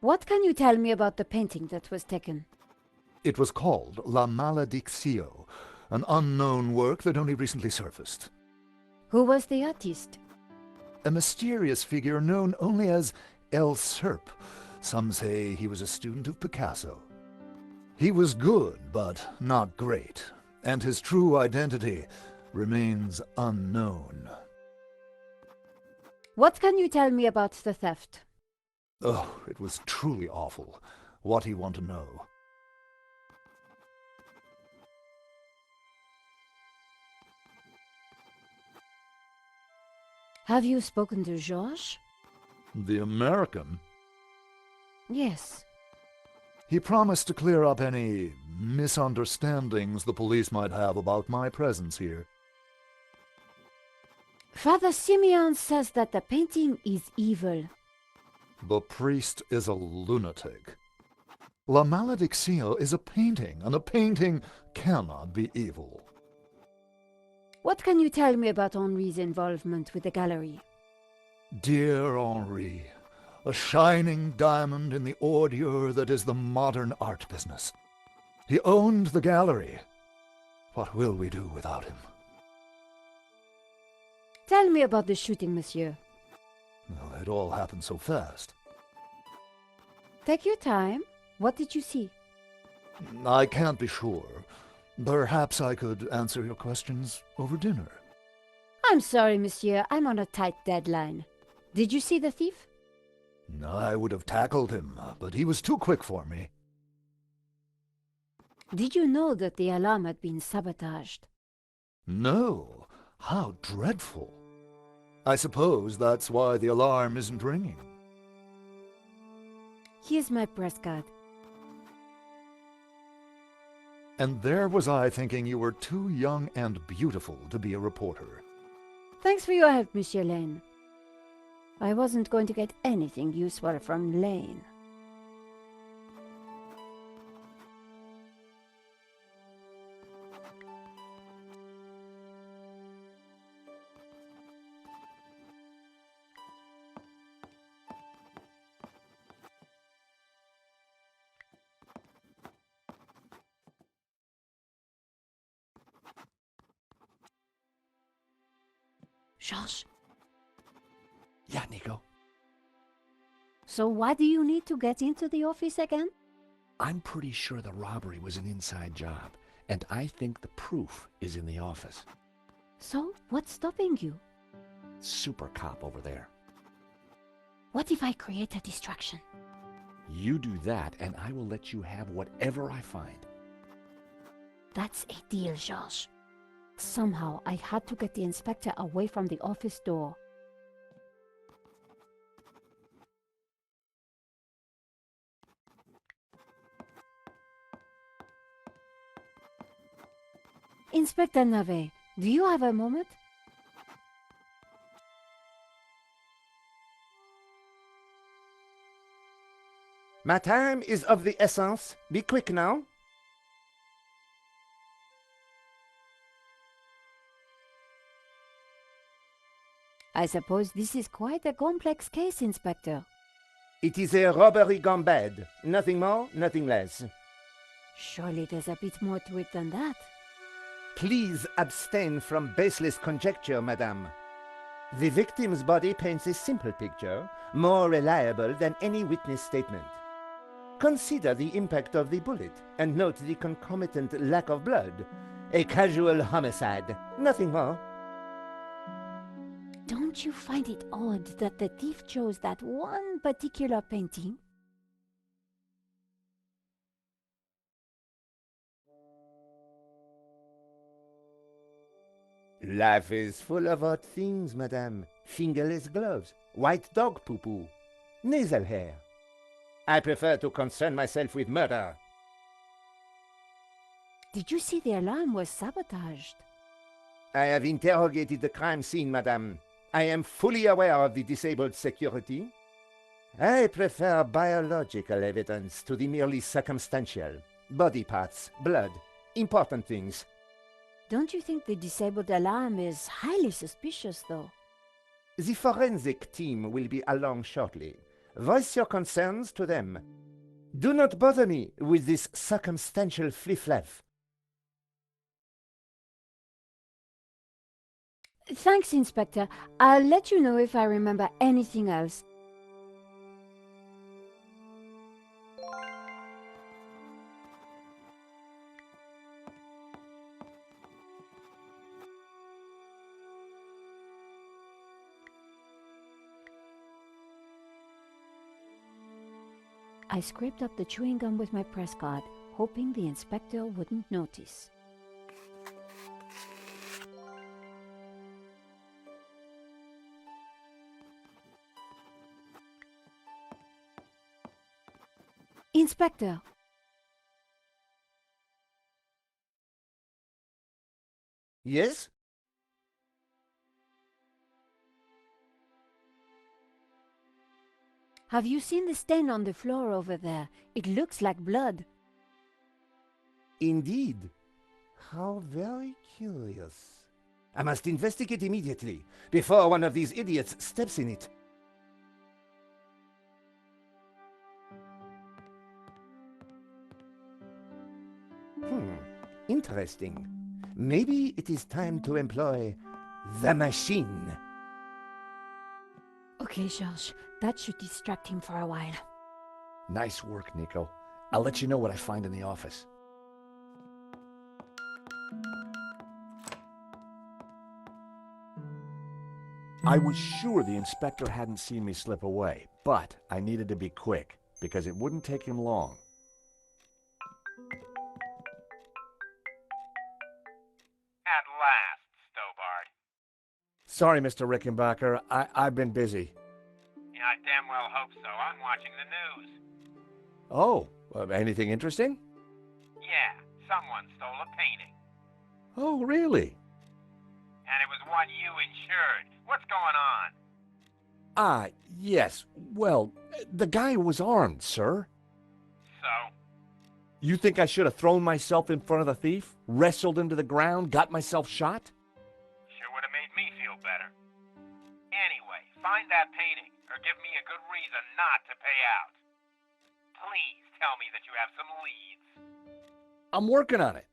What can you tell me about the painting that was taken? It was called La Malediccio, an unknown work that only recently surfaced. Who was the artist? A mysterious figure known only as El Serp. Some say he was a student of Picasso. He was good, but not great, and his true identity remains unknown. What can you tell me about the theft? Oh, it was truly awful. What do you want to know? Have you spoken to Georges? The American? Yes. He promised to clear up any misunderstandings the police might have about my presence here. Father Simeon says that the painting is evil. The priest is a lunatic. La Malediccio is a painting, and a painting cannot be evil. What can you tell me about Henri's involvement with the gallery? Dear Henri, a shining diamond in the ordure that is the modern art business. He owned the gallery. What will we do without him? Tell me about the shooting, monsieur. Well, it all happened so fast. Take your time. What did you see? I can't be sure. Perhaps I could answer your questions over dinner. I'm sorry, monsieur. I'm on a tight deadline. Did you see the thief? I would have tackled him, but he was too quick for me. Did you know that the alarm had been sabotaged? No. How dreadful. I suppose that's why the alarm isn't ringing. Here's my press card. And there was I thinking you were too young and beautiful to be a reporter. Thanks for your help, Monsieur Lane. I wasn't going to get anything useful from Lane. Georges? Yeah, Nico. So why do you need to get into the office again? I'm pretty sure the robbery was an inside job, and I think the proof is in the office. So, what's stopping you? Super cop over there. What if I create a distraction? You do that, and I will let you have whatever I find. That's a deal, Georges. Somehow, I had to get the inspector away from the office door. Inspector Navet, do you have a moment? My time is of the essence. Be quick now. I suppose this is quite a complex case, Inspector. It is a robbery gone bad. Nothing more, nothing less. Surely there's a bit more to it than that. Please abstain from baseless conjecture, madame. The victim's body paints a simple picture, more reliable than any witness statement. Consider the impact of the bullet, and note the concomitant lack of blood. A casual homicide, nothing more. Don't you find it odd that the thief chose that one particular painting? Life is full of odd things, madame. Fingerless gloves, white dog poo-poo, nasal hair. I prefer to concern myself with murder. Did you see the alarm was sabotaged? I have interrogated the crime scene, madame. I am fully aware of the disabled security. I prefer biological evidence to the merely circumstantial. Body parts, blood, important things. Don't you think the disabled alarm is highly suspicious, though? The forensic team will be along shortly. Voice your concerns to them. Do not bother me with this circumstantial fliff-laff. Thanks, Inspector. I'll let you know if I remember anything else. I scraped up the chewing gum with my press card, hoping the inspector wouldn't notice. Inspector! Yes? Have you seen the stain on the floor over there? It looks like blood. Indeed. How very curious. I must investigate immediately, before one of these idiots steps in it. Interesting. Maybe it is time to employ the machine. Okay, Georges, that should distract him for a while. Nice work, Nico. I'll let you know what I find in the office. I was sure the inspector hadn't seen me slip away, but I needed to be quick, because it wouldn't take him long. At last, Stobart. Sorry, Mr. Rickenbacker. I've been busy. Yeah, I damn well hope so. I'm watching the news. Oh, anything interesting? Yeah, someone stole a painting. Oh, really? And it was one you insured. What's going on? Yes. Well, the guy was armed, sir. So? You think I should have thrown myself in front of the thief, wrestled him to the ground, got myself shot? Sure would have made me feel better. Anyway, find that painting, or give me a good reason not to pay out. Please tell me that you have some leads. I'm working on it.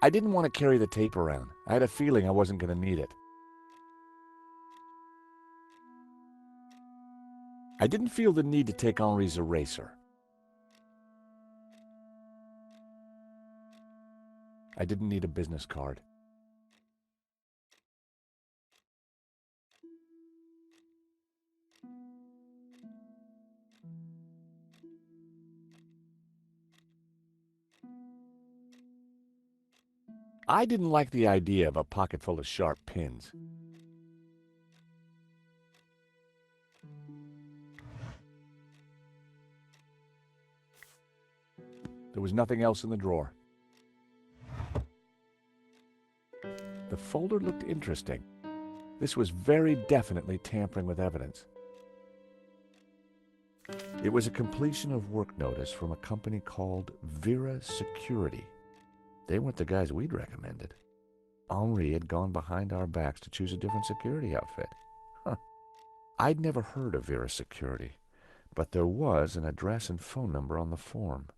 I didn't want to carry the tape around. I had a feeling I wasn't going to need it. I didn't feel the need to take Henri's eraser. I didn't need a business card. I didn't like the idea of a pocket full of sharp pins. There was nothing else in the drawer. The folder looked interesting. This was very definitely tampering with evidence. It was a completion of work notice from a company called Vera Security. They weren't the guys we'd recommended. Henri had gone behind our backs to choose a different security outfit. Huh. I'd never heard of Vera Security, but there was an address and phone number on the form.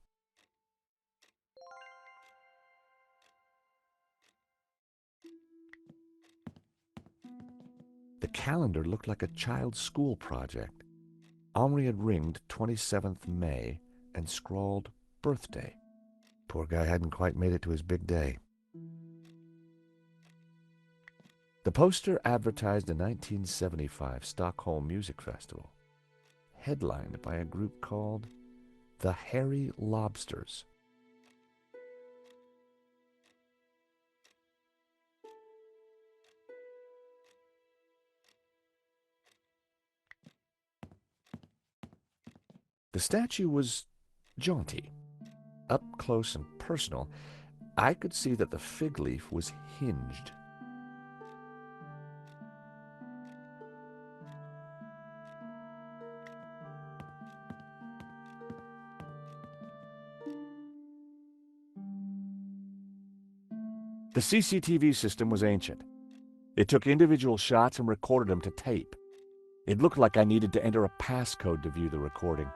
The calendar looked like a child's school project. Henri had ringed 27th May and scrawled birthday. Poor guy hadn't quite made it to his big day. The poster advertised a 1975 Stockholm Music Festival, headlined by a group called the Hairy Lobsters. The statue was jaunty. Up close and personal, I could see that the fig leaf was hinged. The CCTV system was ancient. It took individual shots and recorded them to tape. It looked like I needed to enter a passcode to view the recording.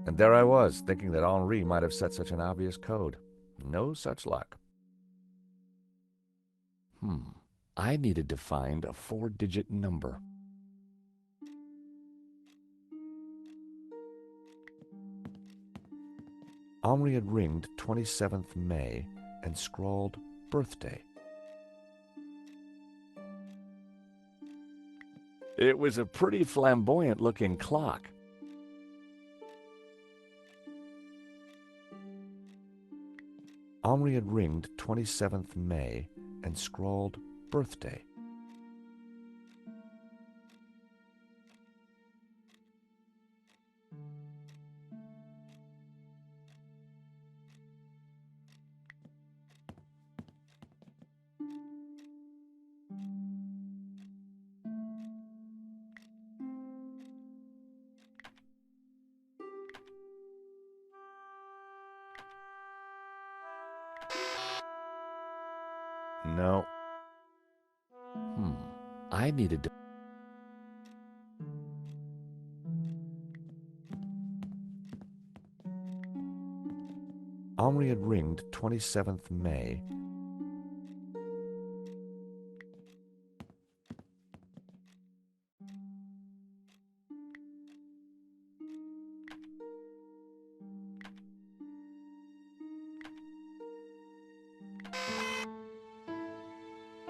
And there I was, thinking that Henri might have set such an obvious code. No such luck. I needed to find a 4-digit number. Henri had ringed 27th May and scrawled birthday. It was a pretty flamboyant-looking clock. Henri had ringed 27th May and scrawled birthday. No. I needed to... Henri had ringed 27th May.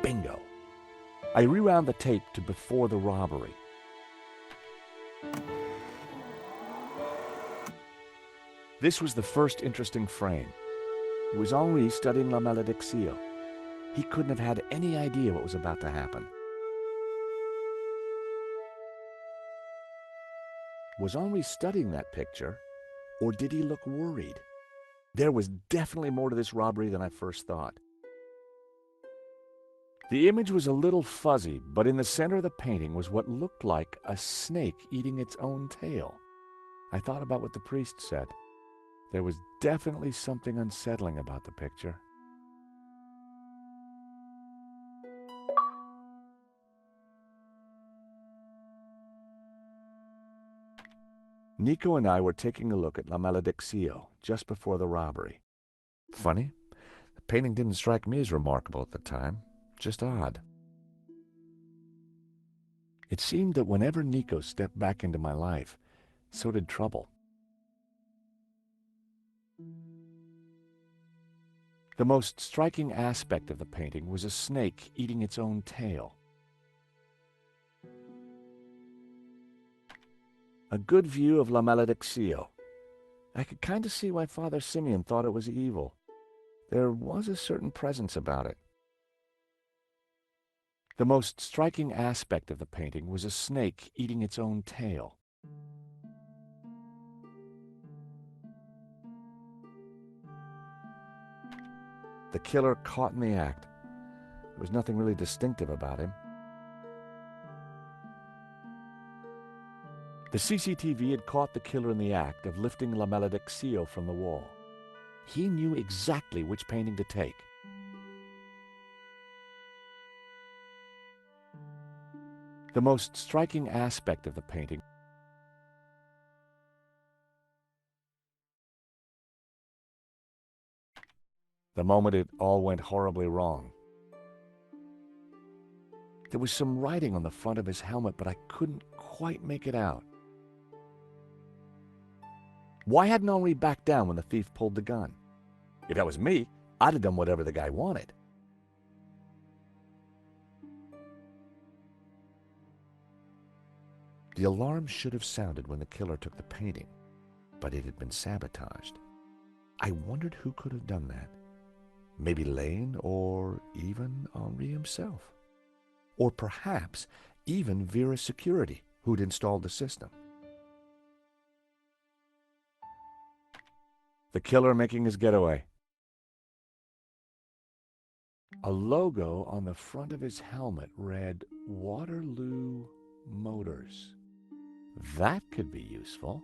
Bingo. I rewound the tape to before the robbery. This was the first interesting frame. It was Henri studying La Malédiction. He couldn't have had any idea what was about to happen. Was Henri studying that picture, or did he look worried? There was definitely more to this robbery than I first thought. The image was a little fuzzy, but in the center of the painting was what looked like a snake eating its own tail. I thought about what the priest said. There was definitely something unsettling about the picture. Nico and I were taking a look at La Malédiction just before the robbery. Funny, the painting didn't strike me as remarkable at the time. Just odd. It seemed that whenever Nico stepped back into my life, so did trouble. The most striking aspect of the painting was a snake eating its own tail. A good view of La Malédiction. I could kind of see why Father Simeon thought it was evil. There was a certain presence about it. The most striking aspect of the painting was a snake eating its own tail. The killer caught in the act. There was nothing really distinctive about him. The CCTV had caught the killer in the act of lifting La Malédiction from the wall. He knew exactly which painting to take. The most striking aspect of the painting the moment it all went horribly wrong. There was some writing on the front of his helmet, but I couldn't quite make it out. Why hadn't Henri backed down when the thief pulled the gun? If that was me, I'd have done whatever the guy wanted. The alarm should have sounded when the killer took the painting, but it had been sabotaged. I wondered who could have done that. Maybe Lane, or even Henri himself. Or perhaps even Vera Security, who'd installed the system. The killer making his getaway. A logo on the front of his helmet read Waterloo Motors. That could be useful.